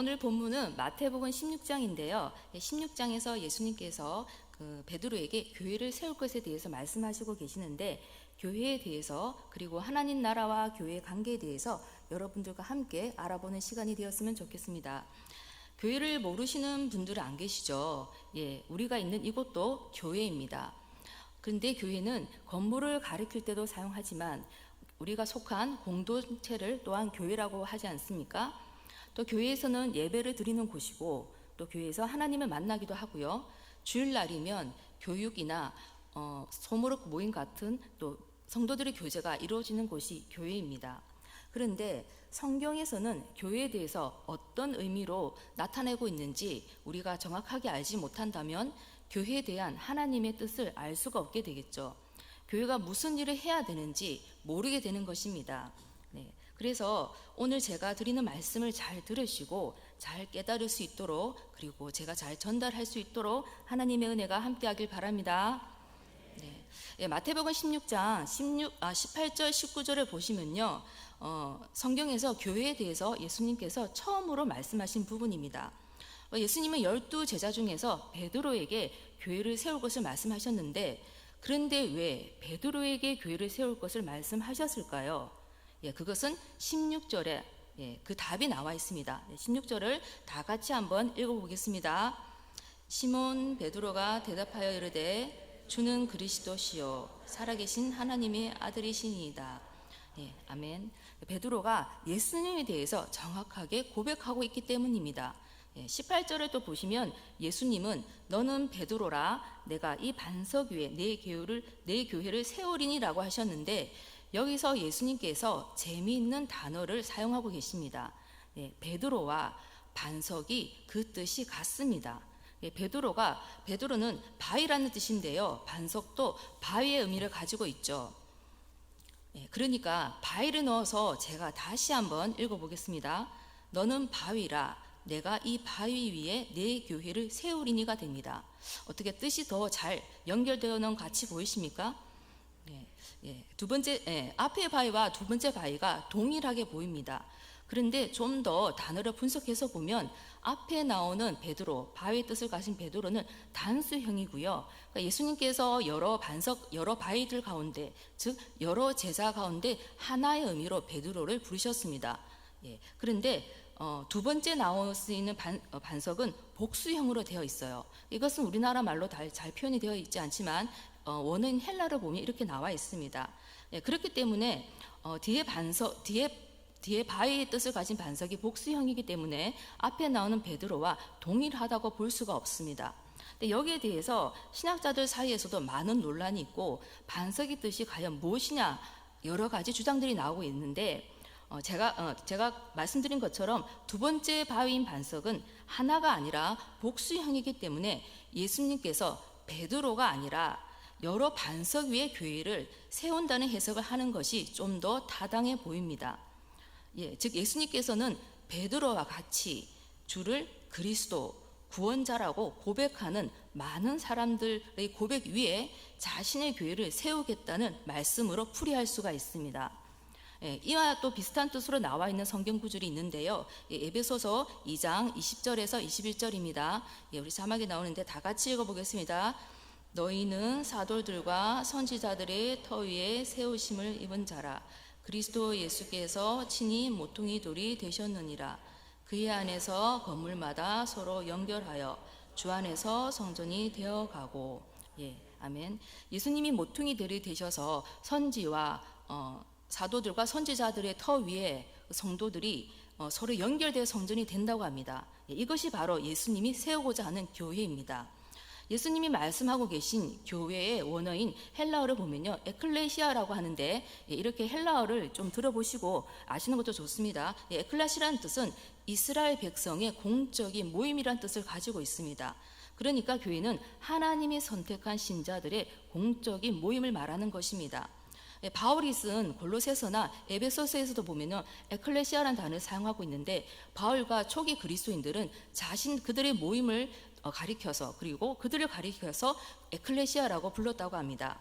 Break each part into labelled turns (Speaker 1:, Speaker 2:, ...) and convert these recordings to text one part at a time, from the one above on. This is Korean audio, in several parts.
Speaker 1: 오늘 본문은 마태복음 16장인데요. 16장에서 예수님께서 베드로에게 교회를 세울 것에 대해서 말씀하시고 계시는데, 교회에 대해서 그리고 하나님 나라와 교회의 관계에 대해서 여러분들과 함께 알아보는 시간이 되었으면 좋겠습니다. 교회를 모르시는 분들은 안 계시죠? 우리가 있는 이곳도 교회입니다. 그런데 교회는 건물을 가리킬 때도 사용하지만 우리가 속한 공동체를 또한 교회라고 하지 않습니까? 또 교회에서는 예배를 드리는 곳이고, 또 교회에서 하나님을 만나기도 하고요. 주일날이면 교육이나 소모록 모임 같은 또 성도들의 교제가 이루어지는 곳이 교회입니다. 그런데 성경에서는 교회에 대해서 어떤 의미로 나타내고 있는지 우리가 정확하게 알지 못한다면 교회에 대한 하나님의 뜻을 알 수가 없게 되겠죠. 교회가 무슨 일을 해야 되는지 모르게 되는 것입니다. 그래서 오늘 제가 드리는 말씀을 잘 들으시고 잘 깨달을 수 있도록, 그리고 제가 잘 전달할 수 있도록 하나님의 은혜가 함께하길 바랍니다. 마태복음 16장 18절 19절을 보시면요, 성경에서 교회에 대해서 예수님께서 처음으로 말씀하신 부분입니다. 예수님은 12 제자 중에서 베드로에게 교회를 세울 것을 말씀하셨는데, 그런데 왜 베드로에게 교회를 세울 것을 말씀하셨을까요? 그것은 16절에 그 답이 나와 있습니다. 16절을 다 같이 한번 읽어보겠습니다. 시몬 베드로가 대답하여 이르되 주는 그리스도시요 살아계신 하나님의 아들이시니이다. 아멘. 베드로가 예수님에 대해서 정확하게 고백하고 있기 때문입니다. 18절을 또 보시면 예수님은 너는 베드로라, 내가 이 반석 위에 내 교회를 세우리니라고 하셨는데, 여기서 예수님께서 재미있는 단어를 사용하고 계십니다. 베드로와 반석이 그 뜻이 같습니다. 베드로는 바위라는 뜻인데요, 반석도 바위의 의미를 가지고 있죠. 그러니까 바위를 넣어서 제가 다시 한번 읽어보겠습니다. 너는 바위라, 내가 이 바위 위에 내 교회를 세우리니가 됩니다. 어떻게 뜻이 더 잘 연결되어 있는 같이 보이십니까? 두 번째, 앞의 바위와 두 번째 바위가 동일하게 보입니다. 그런데 좀 더 단어를 분석해서 보면 앞에 나오는 베드로, 바위의 뜻을 가진 베드로는 단수형이고요. 그러니까 예수님께서 여러 바위들 가운데, 즉 여러 제자 가운데 하나의 의미로 베드로를 부르셨습니다. 그런데 두 번째 나올 수 있는 반석은 복수형으로 되어 있어요. 이것은 우리나라 말로 잘 표현이 되어 있지 않지만 원어인 헬라를 보면 이렇게 나와 있습니다. 그렇기 때문에 뒤에 바위의 뜻을 가진 반석이 복수형이기 때문에 앞에 나오는 베드로와 동일하다고 볼 수가 없습니다. 근데 여기에 대해서 신학자들 사이에서도 많은 논란이 있고, 반석의 뜻이 과연 무엇이냐 여러 가지 주장들이 나오고 있는데, 제가 말씀드린 것처럼 두 번째 바위인 반석은 하나가 아니라 복수형이기 때문에 예수님께서 베드로가 아니라 여러 반석 위에 교회를 세운다는 해석을 하는 것이 좀 더 타당해 보입니다. 즉 예수님께서는 베드로와 같이 주를 그리스도, 구원자라고 고백하는 많은 사람들의 고백 위에 자신의 교회를 세우겠다는 말씀으로 풀이할 수가 있습니다. 이와 또 비슷한 뜻으로 나와 있는 성경 구절이 있는데요. 에베소서 2장 20절에서 21절입니다. 우리 자막에 나오는데 다 같이 읽어보겠습니다. 너희는 사도들과 선지자들의 터 위에 세우심을 입은 자라. 그리스도 예수께서 친히 모퉁이 돌이 되셨느니라. 그의 안에서 건물마다 서로 연결하여 주 안에서 성전이 되어가고. 아멘. 예수님이 모퉁이 돌이 되셔서 선지와 사도들과 선지자들의 터 위에 성도들이 서로 연결되어 성전이 된다고 합니다. 이것이 바로 예수님이 세우고자 하는 교회입니다. 예수님이 말씀하고 계신 교회의 원어인 헬라어를 보면요, 에클레시아라고 하는데, 이렇게 헬라어를 좀 들어보시고 아시는 것도 좋습니다. 에클레시아라는 뜻은 이스라엘 백성의 공적인 모임이라는 뜻을 가지고 있습니다. 그러니까 교회는 하나님이 선택한 신자들의 공적인 모임을 말하는 것입니다. 바울이 쓴 골로새서나 에베소서에서도 보면은 에클레시아라는 단어를 사용하고 있는데, 바울과 초기 그리스도인들은 그들의 모임을 가리켜서, 그리고 그들을 가리켜서 에클레시아라고 불렀다고 합니다.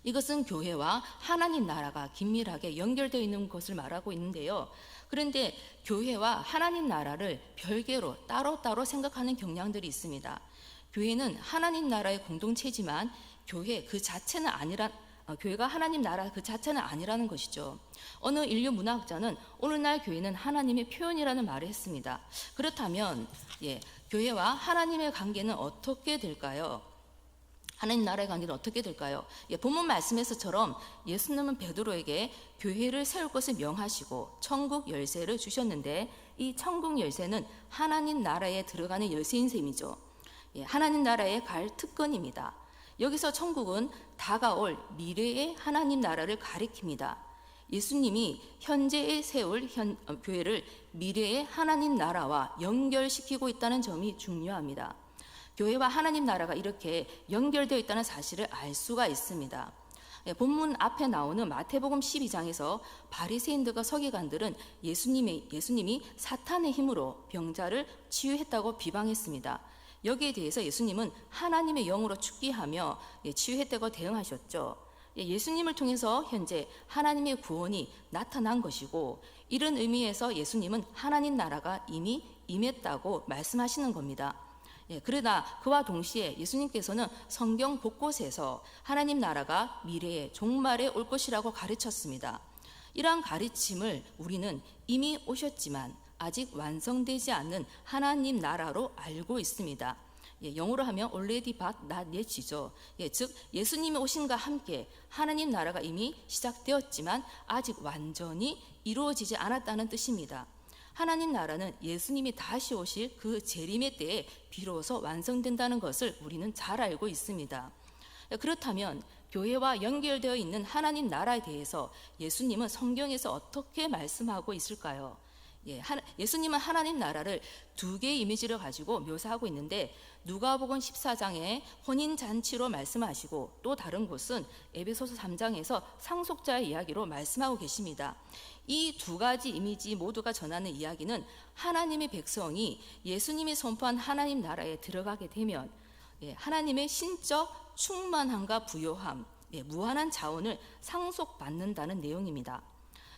Speaker 1: 이것은 교회와 하나님 나라가 긴밀하게 연결되어 있는 것을 말하고 있는데요. 그런데 교회와 하나님 나라를 별개로 따로따로 생각하는 경향들이 있습니다. 교회는 하나님 나라의 공동체지만 교회가 하나님 나라 그 자체는 아니라는 것이죠. 어느 인류 문화학자는 오늘날 교회는 하나님의 표현이라는 말을 했습니다. 그렇다면 교회와 하나님의 관계는 어떻게 될까요? 하나님 나라의 관계는 어떻게 될까요? 본문 말씀에서처럼 예수님은 베드로에게 교회를 세울 것을 명하시고 천국 열쇠를 주셨는데, 이 천국 열쇠는 하나님 나라에 들어가는 열쇠인 셈이죠. 하나님 나라에 갈 특권입니다. 여기서 천국은 다가올 미래의 하나님 나라를 가리킵니다. 예수님이 현재에 세울 교회를 미래의 하나님 나라와 연결시키고 있다는 점이 중요합니다. 교회와 하나님 나라가 이렇게 연결되어 있다는 사실을 알 수가 있습니다. 본문 앞에 나오는 마태복음 12장에서 바리새인들과 서기관들은 예수님이 사탄의 힘으로 병자를 치유했다고 비방했습니다. 여기에 대해서 예수님은 하나님의 영으로 축기하며 치유했다고 대응하셨죠. 예수님을 통해서 현재 하나님의 구원이 나타난 것이고, 이런 의미에서 예수님은 하나님 나라가 이미 임했다고 말씀하시는 겁니다. 그러나 그와 동시에 예수님께서는 성경 곳곳에서 하나님 나라가 미래의 종말에 올 것이라고 가르쳤습니다. 이러한 가르침을 우리는 이미 오셨지만 아직 완성되지 않은 하나님 나라로 알고 있습니다. 영어로 하면 already but not yet이죠. 즉 예수님이 오신과 함께 하나님 나라가 이미 시작되었지만 아직 완전히 이루어지지 않았다는 뜻입니다. 하나님 나라는 예수님이 다시 오실 그 재림의 때에 비로소 완성된다는 것을 우리는 잘 알고 있습니다. 그렇다면 교회와 연결되어 있는 하나님 나라에 대해서 예수님은 성경에서 어떻게 말씀하고 있을까요? 예수님은 하나님 나라를 두 개의 이미지를 가지고 묘사하고 있는데, 누가복음 14장에 혼인잔치로 말씀하시고, 또 다른 곳은 에베소서 3장에서 상속자의 이야기로 말씀하고 계십니다. 이 두 가지 이미지 모두가 전하는 이야기는 하나님의 백성이 예수님이 선포한 하나님 나라에 들어가게 되면 하나님의 신적 충만함과 부요함, 무한한 자원을 상속받는다는 내용입니다.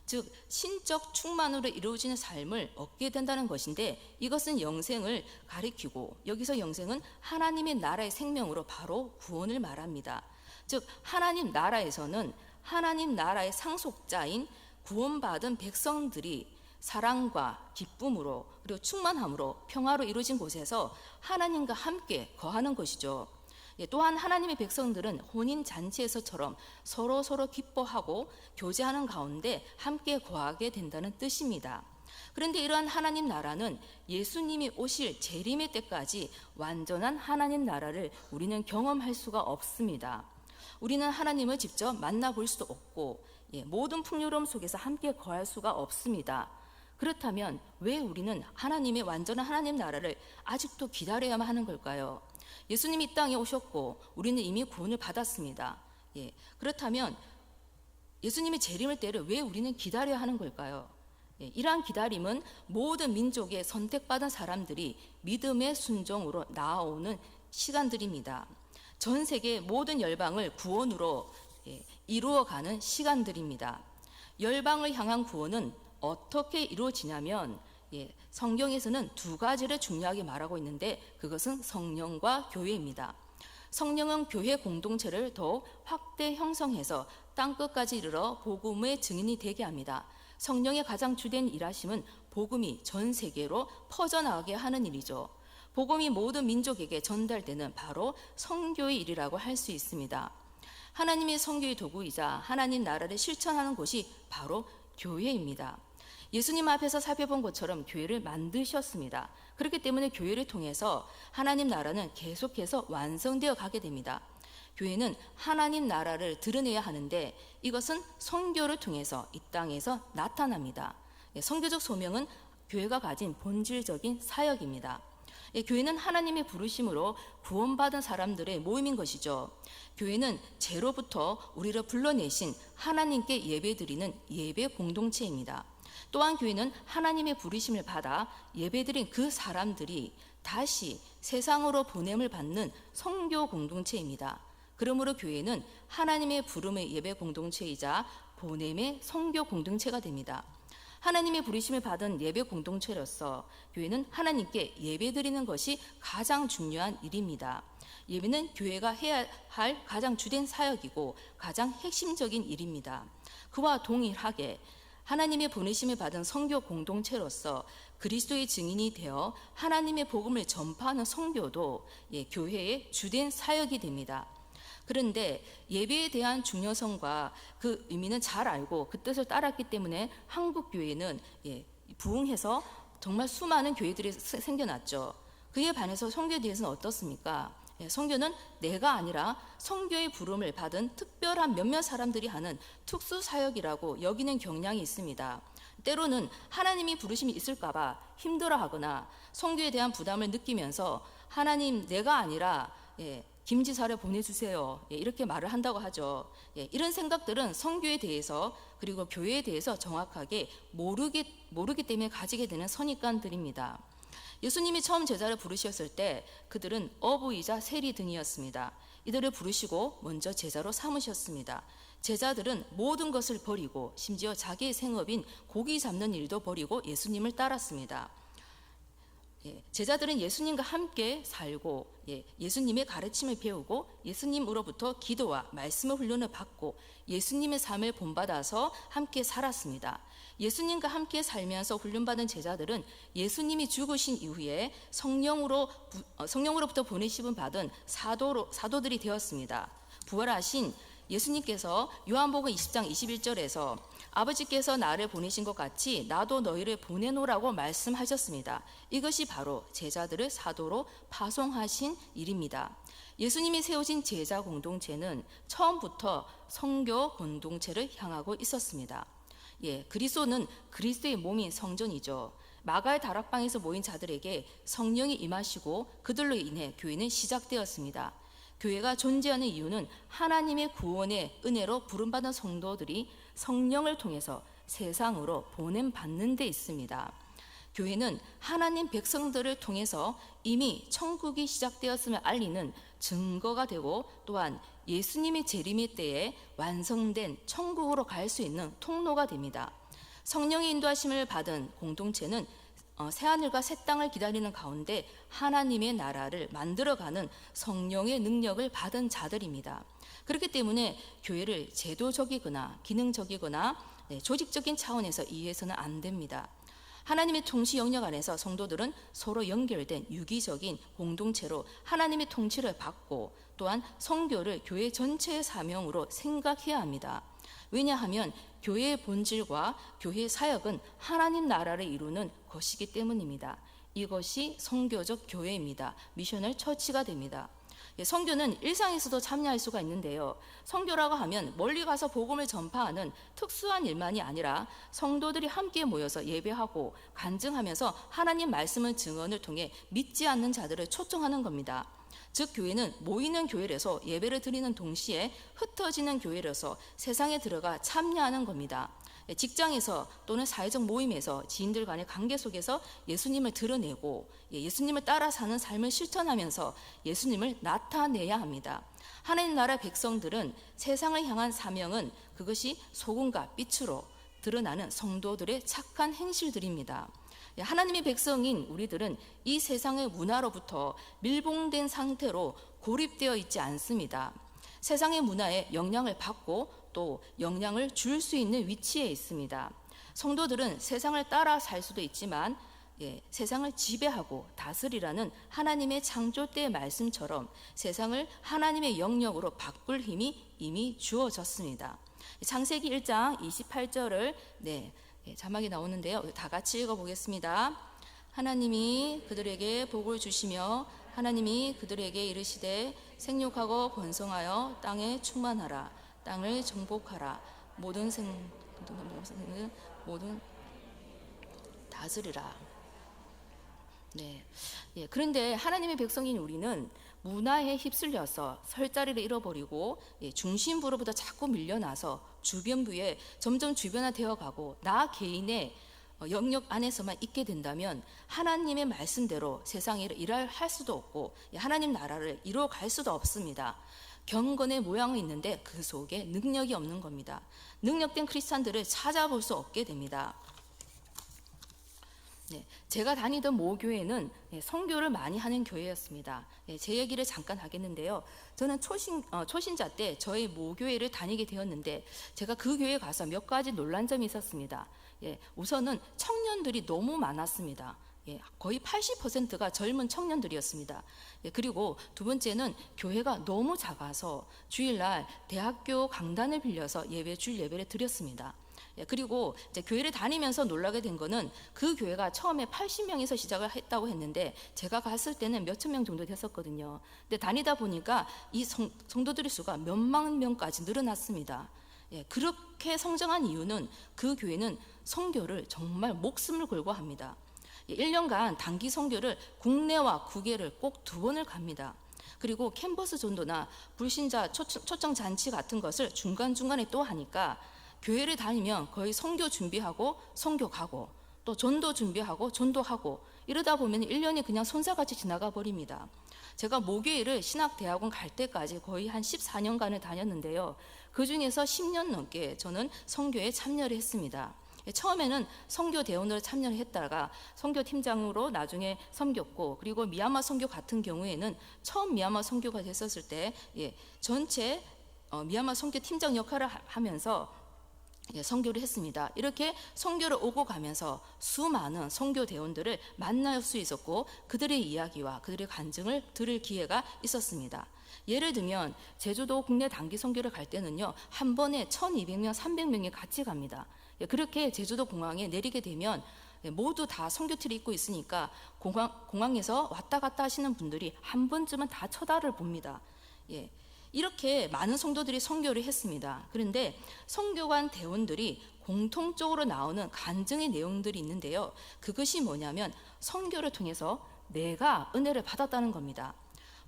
Speaker 1: 즉 신적 충만으로 이루어지는 삶을 얻게 된다는 것인데, 이것은 영생을 가리키고, 여기서 영생은 하나님의 나라의 생명으로 바로 구원을 말합니다. 즉 하나님 나라에서는 하나님 나라의 상속자인 구원받은 백성들이 사랑과 기쁨으로 그리고 충만함으로 평화로 이루어진 곳에서 하나님과 함께 거하는 것이죠. 또한 하나님의 백성들은 혼인잔치에서처럼 서로 기뻐하고 교제하는 가운데 함께 거하게 된다는 뜻입니다. 그런데 이러한 하나님 나라는 예수님이 오실 재림의 때까지 완전한 하나님 나라를 우리는 경험할 수가 없습니다. 우리는 하나님을 직접 만나볼 수도 없고 모든 풍요로움 속에서 함께 거할 수가 없습니다. 그렇다면 왜 우리는 하나님의 완전한 하나님 나라를 아직도 기다려야만 하는 걸까요? 예수님이 이 땅에 오셨고 우리는 이미 구원을 받았습니다. 그렇다면 예수님의 재림을 때를 왜 우리는 기다려야 하는 걸까요? 이러한 기다림은 모든 민족의 선택받은 사람들이 믿음의 순종으로 나아오는 시간들입니다. 전 세계 모든 열방을 구원으로 이루어가는 시간들입니다. 열방을 향한 구원은 어떻게 이루어지냐면 성경에서는 두 가지를 중요하게 말하고 있는데, 그것은 성령과 교회입니다. 성령은 교회 공동체를 더욱 확대 형성해서 땅끝까지 이르러 복음의 증인이 되게 합니다. 성령의 가장 주된 일하심은 복음이 전 세계로 퍼져나가게 하는 일이죠. 복음이 모든 민족에게 전달되는 바로 선교의 일이라고 할 수 있습니다. 하나님의 선교의 도구이자 하나님 나라를 실천하는 곳이 바로 교회입니다. 예수님 앞에서 살펴본 것처럼 교회를 만드셨습니다. 그렇기 때문에 교회를 통해서 하나님 나라는 계속해서 완성되어 가게 됩니다. 교회는 하나님 나라를 드러내야 하는데, 이것은 선교를 통해서 이 땅에서 나타납니다. 선교적 소명은 교회가 가진 본질적인 사역입니다. 교회는 하나님의 부르심으로 구원받은 사람들의 모임인 것이죠. 교회는 죄로부터 우리를 불러내신 하나님께 예배드리는 예배 공동체입니다. 또한 교회는 하나님의 부르심을 받아 예배드린 그 사람들이 다시 세상으로 보냄을 받는 선교 공동체입니다. 그러므로 교회는 하나님의 부름의 예배 공동체이자 보냄의 선교 공동체가 됩니다. 하나님의 부르심을 받은 예배 공동체로서 교회는 하나님께 예배드리는 것이 가장 중요한 일입니다. 예배는 교회가 해야 할 가장 주된 사역이고 가장 핵심적인 일입니다. 그와 동일하게 하나님의 보내심을 받은 선교 공동체로서 그리스도의 증인이 되어 하나님의 복음을 전파하는 선교도 교회의 주된 사역이 됩니다. 그런데 예배에 대한 중요성과 그 의미는 잘 알고 그 뜻을 따랐기 때문에 한국 교회는 부흥해서 정말 수많은 교회들이 생겨났죠. 그에 반해서 선교에 대해서는 어떻습니까? 선교는 내가 아니라 선교의 부름을 받은 특별한 몇몇 사람들이 하는 특수 사역이라고 여기는 경향이 있습니다. 때로는 하나님이 부르심이 있을까봐 힘들어하거나 선교에 대한 부담을 느끼면서 하나님 내가 아니라 김지사를 보내주세요. 이렇게 말을 한다고 하죠. 이런 생각들은 선교에 대해서 그리고 교회에 대해서 정확하게 모르기 때문에 가지게 되는 선입관들입니다. 예수님이 처음 제자를 부르셨을 때 그들은 어부이자 세리 등이었습니다. 이들을 부르시고 먼저 제자로 삼으셨습니다. 제자들은 모든 것을 버리고 심지어 자기의 생업인 고기 잡는 일도 버리고 예수님을 따랐습니다. 제자들은 예수님과 함께 살고 예수님의 가르침을 배우고 예수님으로부터 기도와 말씀의 훈련을 받고 예수님의 삶을 본받아서 함께 살았습니다. 예수님과 함께 살면서 훈련받은 제자들은 예수님이 죽으신 이후에 성령으로부터 보내심을 받은 사도들이 되었습니다. 부활하신 예수님께서 요한복음 20장 21절에서 아버지께서 나를 보내신 것 같이 나도 너희를 보내노라고 말씀하셨습니다. 이것이 바로 제자들을 사도로 파송하신 일입니다. 예수님이 세우신 제자 공동체는 처음부터 선교 공동체를 향하고 있었습니다. 그리스도는 그리스도의 몸인 성전이죠. 마가의 다락방에서 모인 자들에게 성령이 임하시고 그들로 인해 교회는 시작되었습니다. 교회가 존재하는 이유는 하나님의 구원의 은혜로 부름받은 성도들이 성령을 통해서 세상으로 보냄받는 데 있습니다. 교회는 하나님 백성들을 통해서 이미 천국이 시작되었음을 알리는 증거가 되고 또한 예수님의 재림의 때에 완성된 천국으로 갈 수 있는 통로가 됩니다. 성령의 인도하심을 받은 공동체는 새하늘과 새 땅을 기다리는 가운데 하나님의 나라를 만들어가는 성령의 능력을 받은 자들입니다. 그렇기 때문에 교회를 제도적이거나 기능적이거나 조직적인 차원에서 이해해서는 안 됩니다. 하나님의 통치 영역 안에서 성도들은 서로 연결된 유기적인 공동체로 하나님의 통치를 받고 또한 선교를 교회 전체의 사명으로 생각해야 합니다. 왜냐하면 교회의 본질과 교회의 사역은 하나님 나라를 이루는 것이기 때문입니다. 이것이 선교적 교회입니다. 미셔널 처치가 됩니다. 선교는 일상에서도 참여할 수가 있는데요. 선교라고 하면 멀리 가서 복음을 전파하는 특수한 일만이 아니라 성도들이 함께 모여서 예배하고 간증하면서 하나님 말씀의 증언을 통해 믿지 않는 자들을 초청하는 겁니다. 즉 교회는 모이는 교회라서 예배를 드리는 동시에 흩어지는 교회라서 세상에 들어가 참여하는 겁니다. 직장에서 또는 사회적 모임에서 지인들 간의 관계 속에서 예수님을 드러내고 예수님을 따라 사는 삶을 실천하면서 예수님을 나타내야 합니다. 하나님 나라 백성들은 세상을 향한 사명은 그것이 소금과 빛으로 드러나는 성도들의 착한 행실들입니다. 하나님의 백성인 우리들은 이 세상의 문화로부터 밀봉된 상태로 고립되어 있지 않습니다. 세상의 문화에 영향을 받고 또 영향을 줄 수 있는 위치에 있습니다. 성도들은 세상을 따라 살 수도 있지만 세상을 지배하고 다스리라는 하나님의 창조 때의 말씀처럼 세상을 하나님의 영역으로 바꿀 힘이 이미 주어졌습니다. 창세기 1장 28절을 자막이 나오는데요. 다 같이 읽어보겠습니다. 하나님이 그들에게 복을 주시며 하나님이 그들에게 이르시되 생육하고 번성하여 땅에 충만하라. 땅을 정복하라. 모든 다스리라. 그런데 하나님의 백성인 우리는 문화에 휩쓸려서 설 자리를 잃어버리고 중심부로부터 자꾸 밀려나서 주변부에 점점 주변화되어 가고 나 개인의 영역 안에서만 있게 된다면 하나님의 말씀대로 세상에 일할 수도 없고 하나님 나라를 이루어갈 수도 없습니다. 경건의 모양은 있는데 그 속에 능력이 없는 겁니다. 능력된 크리스찬들을 찾아볼 수 없게 됩니다. 네, 제가 다니던 모교회는 선교를 많이 하는 교회였습니다. 제 얘기를 잠깐 하겠는데요. 저는 초신자 때 저희 모교회를 다니게 되었는데 제가 그 교회에 가서 몇 가지 놀란 점이 있었습니다. 우선은 청년들이 너무 많았습니다. 거의 80%가 젊은 청년들이었습니다. 그리고 두 번째는 교회가 너무 작아서 주일날 대학교 강단을 빌려서 주일 예배를 드렸습니다. 그리고 이제 교회를 다니면서 놀라게 된 거는 그 교회가 처음에 80명에서 시작을 했다고 했는데 제가 갔을 때는 몇천 명 정도 됐었거든요. 근데 다니다 보니까 이 성도들의 수가 몇만 명까지 늘어났습니다. 그렇게 성장한 이유는 그 교회는 선교를 정말 목숨을 걸고 합니다. 1년간 단기 선교를 국내와 국외를 꼭 2번을 갑니다. 그리고 캔버스 전도나 불신자 초청 잔치 같은 것을 중간중간에 또 하니까 교회를 다니면 거의 선교 준비하고 선교 가고 또 전도 준비하고 전도하고 이러다 보면 1년이 그냥 손살같이 지나가 버립니다. 제가 모교회를 신학대학원 갈 때까지 거의 한 14년간을 다녔는데요. 그 중에서 10년 넘게 저는 선교에 참여를 했습니다. 처음에는 선교 대원으로 참여를 했다가 선교 팀장으로 나중에 섬겼고, 그리고 미얀마 선교 같은 경우에는 처음 미얀마 선교가 됐었을 때 전체 미얀마 선교 팀장 역할을 하면서 선교를 했습니다. 이렇게 선교를 오고 가면서 수많은 선교 대원들을 만날 수 있었고 그들의 이야기와 그들의 간증을 들을 기회가 있었습니다. 예를 들면 제주도 국내 단기 선교를 갈 때는요, 한 번에 1200명, 300명이 같이 갑니다. 그렇게 제주도 공항에 내리게 되면 모두 다 선교티를 입고 있으니까 공항에서 왔다 갔다 하시는 분들이 한 번쯤은 다 쳐다를 봅니다. 이렇게 많은 성도들이 선교를 했습니다. 그런데 선교관 대원들이 공통적으로 나오는 간증의 내용들이 있는데요. 그것이 뭐냐면 선교를 통해서 내가 은혜를 받았다는 겁니다.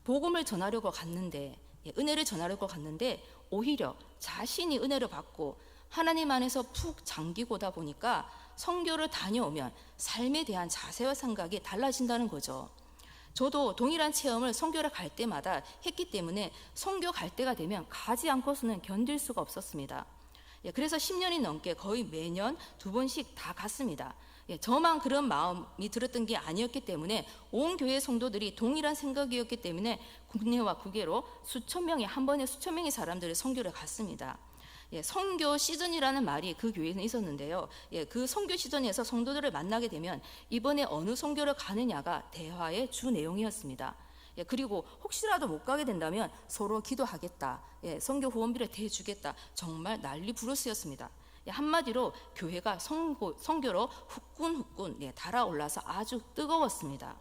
Speaker 1: 복음을 전하려고 갔는데, 은혜를 전하려고 갔는데 오히려 자신이 은혜를 받고 하나님 안에서 푹 잠기고다 보니까 선교를 다녀오면 삶에 대한 자세와 생각이 달라진다는 거죠. 저도 동일한 체험을 선교를 갈 때마다 했기 때문에 선교 갈 때가 되면 가지 않고서는 견딜 수가 없었습니다. 그래서 10년이 넘게 거의 매년 2번씩 다 갔습니다. 저만 그런 마음이 들었던 게 아니었기 때문에 온 교회 성도들이 동일한 생각이었기 때문에 국내와 국외로 수천 명이, 한 번에 수천 명의 사람들이 선교를 갔습니다. 선교 시즌이라는 말이 그 교회에는 있었는데요. 그 선교 시즌에서 성도들을 만나게 되면 이번에 어느 선교를 가느냐가 대화의 주 내용이었습니다. 그리고 혹시라도 못 가게 된다면 서로 기도하겠다, 선교 후원비를 대주겠다, 정말 난리 부르스였습니다. 한마디로 교회가 선교로 후끈후끈 달아올라서 아주 뜨거웠습니다.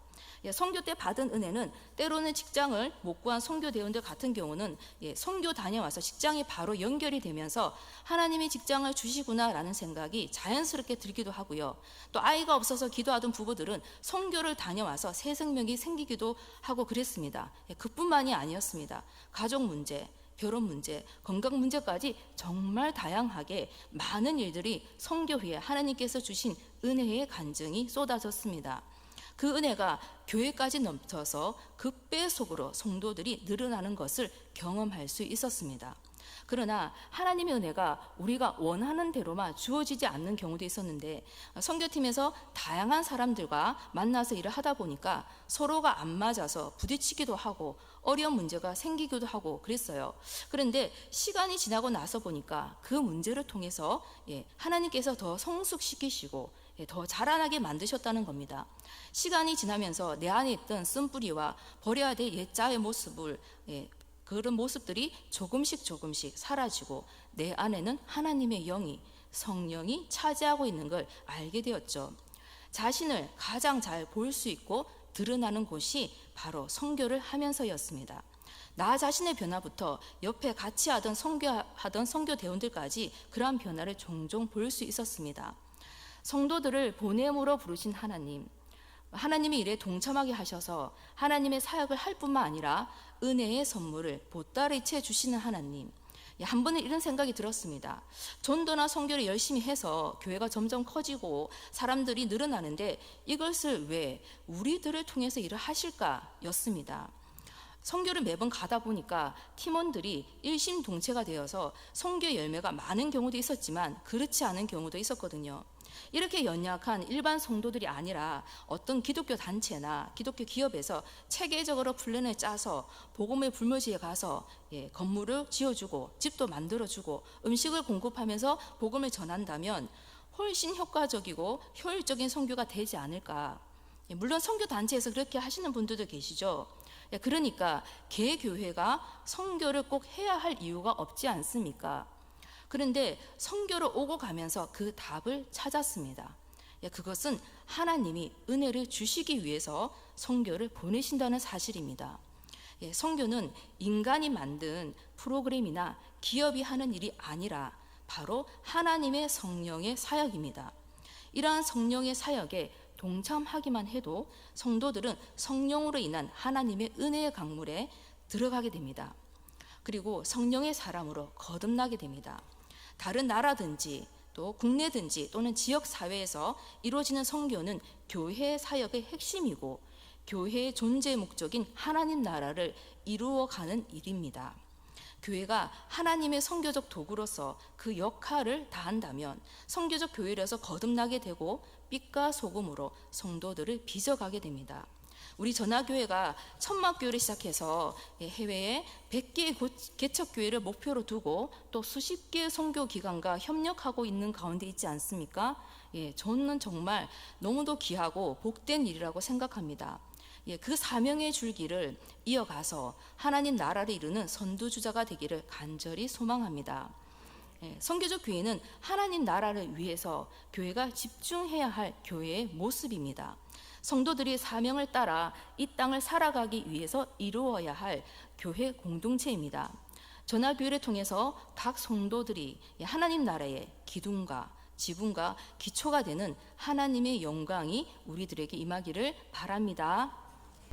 Speaker 1: 선교 때 받은 은혜는 때로는 직장을 못 구한 선교 대원들 같은 경우는 선교 다녀와서 직장이 바로 연결이 되면서 하나님이 직장을 주시구나라는 생각이 자연스럽게 들기도 하고요. 또 아이가 없어서 기도하던 부부들은 선교를 다녀와서 새 생명이 생기기도 하고 그랬습니다. 그뿐만이 아니었습니다. 가족 문제, 결혼 문제, 건강 문제까지 정말 다양하게 많은 일들이 선교 후에 하나님께서 주신 은혜의 간증이 쏟아졌습니다. 그 은혜가 교회까지 넘쳐서 급배속으로 성도들이 늘어나는 것을 경험할 수 있었습니다. 그러나 하나님의 은혜가 우리가 원하는 대로만 주어지지 않는 경우도 있었는데, 선교팀에서 다양한 사람들과 만나서 일을 하다 보니까 서로가 안 맞아서 부딪히기도 하고 어려운 문제가 생기기도 하고 그랬어요. 그런데 시간이 지나고 나서 보니까 그 문제를 통해서 하나님께서 더 성숙시키시고 더 자라나게 만드셨다는 겁니다. 시간이 지나면서 내 안에 있던 쓴뿌리와 버려야 될 옛자의 모습을, 그런 모습들이 조금씩 사라지고 내 안에는 하나님의 영이, 성령이 차지하고 있는 걸 알게 되었죠. 자신을 가장 잘 볼 수 있고 드러나는 곳이 바로 선교를 하면서였습니다. 나 자신의 변화부터 옆에 같이 하던 선교 대원들까지 그러한 변화를 종종 볼 수 있었습니다. 성도들을 보냄으로 부르신 하나님, 하나님의 일에 동참하게 하셔서 하나님의 사역을 할 뿐만 아니라 은혜의 선물을 보따리 채 주시는 하나님. 한 번은 이런 생각이 들었습니다. 전도나 선교를 열심히 해서 교회가 점점 커지고 사람들이 늘어나는데 이것을 왜 우리들을 통해서 일을 하실까 였습니다. 선교를 매번 가다 보니까 팀원들이 일심동체가 되어서 선교 열매가 많은 경우도 있었지만 그렇지 않은 경우도 있었거든요. 이렇게 연약한 일반 성도들이 아니라 어떤 기독교 단체나 기독교 기업에서 체계적으로 플랜을 짜서 복음의 불모지에 가서 건물을 지어주고 집도 만들어주고 음식을 공급하면서 복음을 전한다면 훨씬 효과적이고 효율적인 선교가 되지 않을까. 물론 선교 단체에서 그렇게 하시는 분들도 계시죠. 그러니까 개교회가 선교를 꼭 해야 할 이유가 없지 않습니까? 그런데 선교를 오고 가면서 그 답을 찾았습니다. 그것은 하나님이 은혜를 주시기 위해서 선교를 보내신다는 사실입니다. 선교는 인간이 만든 프로그램이나 기업이 하는 일이 아니라 바로 하나님의 성령의 사역입니다. 이러한 성령의 사역에 동참하기만 해도 성도들은 성령으로 인한 하나님의 은혜의 강물에 들어가게 됩니다. 그리고 성령의 사람으로 거듭나게 됩니다. 다른 나라든지 또 국내든지 또는 지역 사회에서 이루어지는 선교는 교회 사역의 핵심이고 교회의 존재 목적인 하나님 나라를 이루어가는 일입니다. 교회가 하나님의 선교적 도구로서 그 역할을 다한다면 선교적 교회로서 거듭나게 되고 빛과 소금으로 성도들을 빚어가게 됩니다. 우리 전화교회가 천막교회를 시작해서 해외에 100개의 개척교회를 목표로 두고 또 수십 개의 선교기관과 협력하고 있는 가운데 있지 않습니까? 저는 정말 너무도 귀하고 복된 일이라고 생각합니다. 그 사명의 줄기를 이어가서 하나님 나라를 이루는 선두주자가 되기를 간절히 소망합니다. 선교적 교회는 하나님 나라를 위해서 교회가 집중해야 할 교회의 모습입니다. 성도들이 사명을 따라 이 땅을 살아가기 위해서 이루어야 할 교회 공동체입니다. 전화교회를 통해서 각 성도들이 하나님 나라의 기둥과 지붕과 기초가 되는 하나님의 영광이 우리들에게 임하기를 바랍니다.